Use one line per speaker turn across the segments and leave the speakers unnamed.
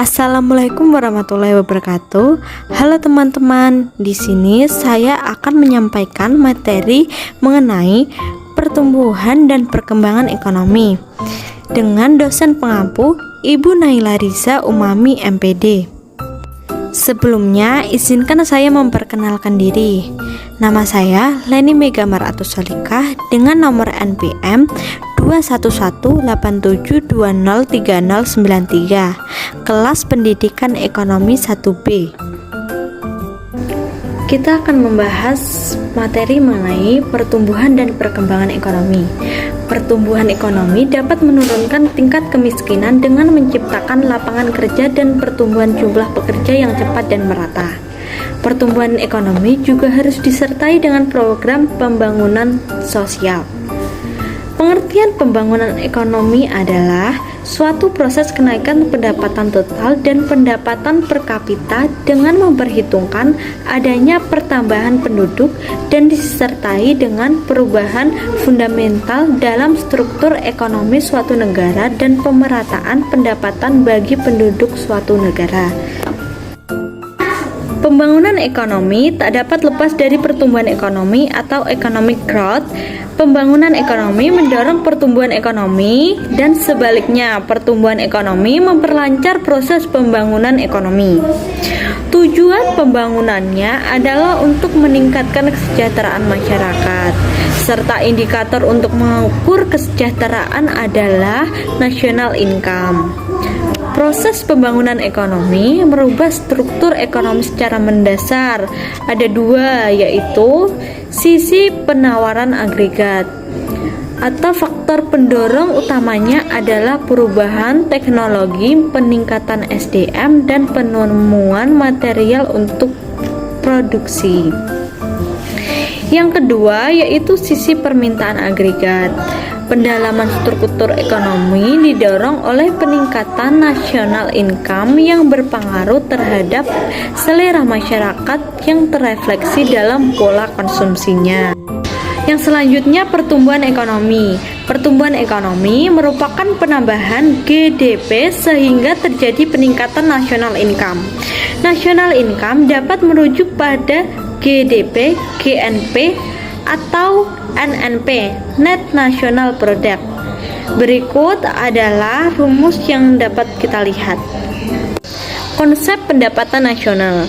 Assalamualaikum warahmatullahi wabarakatuh. Halo teman-teman, di sini saya akan menyampaikan materi mengenai pertumbuhan dan perkembangan ekonomi dengan dosen pengampu Ibu Naila Riza Umami MPD. Sebelumnya, izinkan saya memperkenalkan diri. Nama saya Leni Mega Maratus Solikah dengan nomor NPM 21187203093, kelas pendidikan ekonomi 1B. Kita akan membahas materi mengenai pertumbuhan dan perkembangan ekonomi. Pertumbuhan ekonomi dapat menurunkan tingkat kemiskinan dengan menciptakan lapangan kerja dan pertumbuhan jumlah pekerja yang cepat dan merata. Pertumbuhan ekonomi juga harus disertai dengan program pembangunan sosial. Pengertian pembangunan ekonomi adalah suatu proses kenaikan pendapatan total dan pendapatan per kapita dengan memperhitungkan adanya pertambahan penduduk dan disertai dengan perubahan fundamental dalam struktur ekonomi suatu negara dan pemerataan pendapatan bagi penduduk suatu negara. Pembangunan ekonomi tak dapat lepas dari pertumbuhan ekonomi atau economic growth. Pembangunan ekonomi mendorong pertumbuhan ekonomi dan sebaliknya, pertumbuhan ekonomi memperlancar proses pembangunan ekonomi. Tujuan pembangunannya adalah untuk meningkatkan kesejahteraan masyarakat, serta indikator untuk mengukur kesejahteraan adalah national income. Proses pembangunan ekonomi merubah struktur ekonomi secara mendasar. Ada dua, yaitu sisi penawaran agregat atau faktor pendorong utamanya adalah perubahan teknologi, peningkatan SDM, dan penemuan material untuk produksi. Yang kedua yaitu sisi permintaan agregat. Pendalaman struktur ekonomi didorong oleh peningkatan national income yang berpengaruh terhadap selera masyarakat yang terefleksi dalam pola konsumsinya. Yang selanjutnya, pertumbuhan ekonomi. Pertumbuhan ekonomi merupakan penambahan GDP sehingga terjadi peningkatan national income. National income dapat merujuk pada GDP, GNP, atau NNP, Net National Product. Berikut adalah rumus yang dapat kita lihat. Konsep pendapatan nasional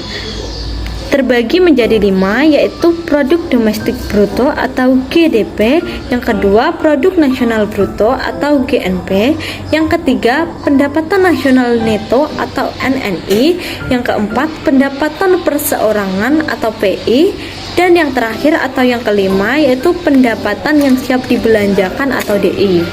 terbagi menjadi 5, yaitu produk domestik bruto atau GDP, yang kedua produk nasional bruto atau GNP, yang ketiga pendapatan nasional neto atau NNI, yang keempat pendapatan perseorangan atau PI, dan yang terakhir atau yang kelima yaitu pendapatan yang siap dibelanjakan atau DI.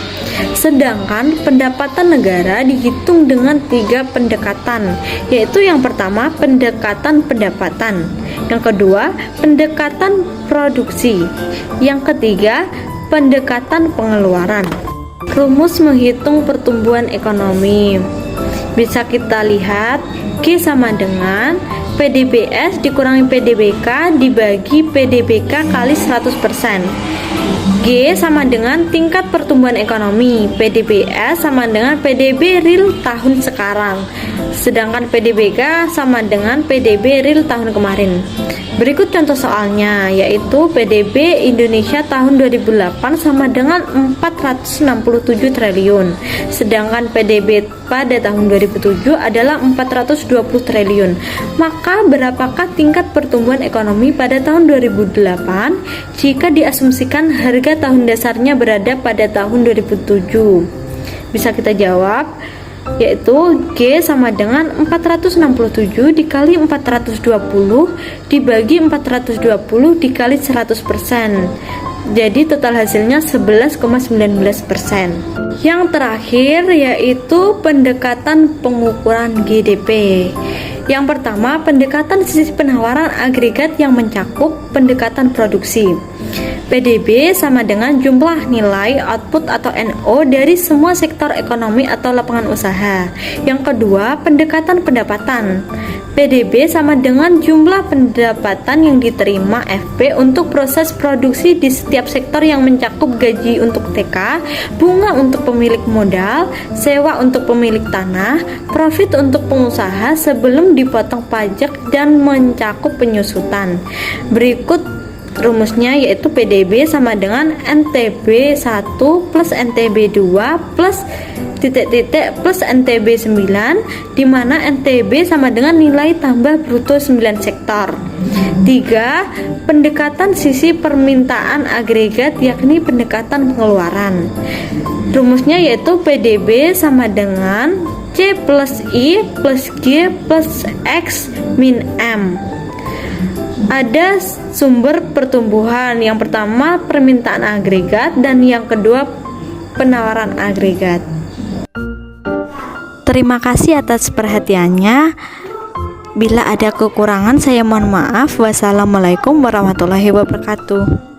Sedangkan pendapatan negara dihitung dengan 3 pendekatan, yaitu yang pertama pendekatan pendapatan, yang kedua pendekatan produksi, yang ketiga pendekatan pengeluaran. Rumus menghitung pertumbuhan ekonomi bisa kita lihat, G sama dengan PDBS dikurangi PDBK dibagi PDBK kali 100%. G sama dengan tingkat pertumbuhan ekonomi. PDBS sama dengan PDB real tahun sekarang. Sedangkan PDBK sama dengan PDB real tahun kemarin. Berikut contoh soalnya, yaitu PDB Indonesia tahun 2008 sama dengan 467 triliun. Sedangkan PDB pada tahun 2007 adalah 420 triliun. Maka berapakah tingkat pertumbuhan ekonomi pada tahun 2008 jika diasumsikan harga tahun dasarnya berada pada tahun 2007? Bisa kita jawab, yaitu G sama dengan 467 dikali 420 dibagi 420 dikali 100%. Jadi total hasilnya 11,19%. Yang terakhir yaitu pendekatan pengukuran GDP. Yang pertama, pendekatan sisi penawaran agregat yang mencakup pendekatan produksi. PDB sama dengan jumlah nilai output atau NO dari semua sektor ekonomi atau lapangan usaha. Yang kedua, pendekatan pendapatan. PDB sama dengan jumlah pendapatan yang diterima FP untuk proses produksi di setiap sektor yang mencakup gaji untuk TK, bunga untuk pemilik modal, sewa untuk pemilik tanah, profit untuk pengusaha sebelum dipotong pajak dan mencakup penyusutan. Berikut rumusnya, yaitu PDB sama dengan NTB 1 plus NTB 2 plus titik-titik plus NTB 9, di mana NTB sama dengan nilai tambah bruto 9 sektor. 3. Pendekatan sisi permintaan agregat, yakni pendekatan pengeluaran. Rumusnya yaitu PDB sama dengan C plus I plus G plus X min M. Ada sumber pertumbuhan. Yang pertama permintaan agregat dan yang kedua penawaran agregat. Terima kasih atas perhatiannya. Bila ada kekurangan saya mohon maaf. Wassalamualaikum warahmatullahi wabarakatuh.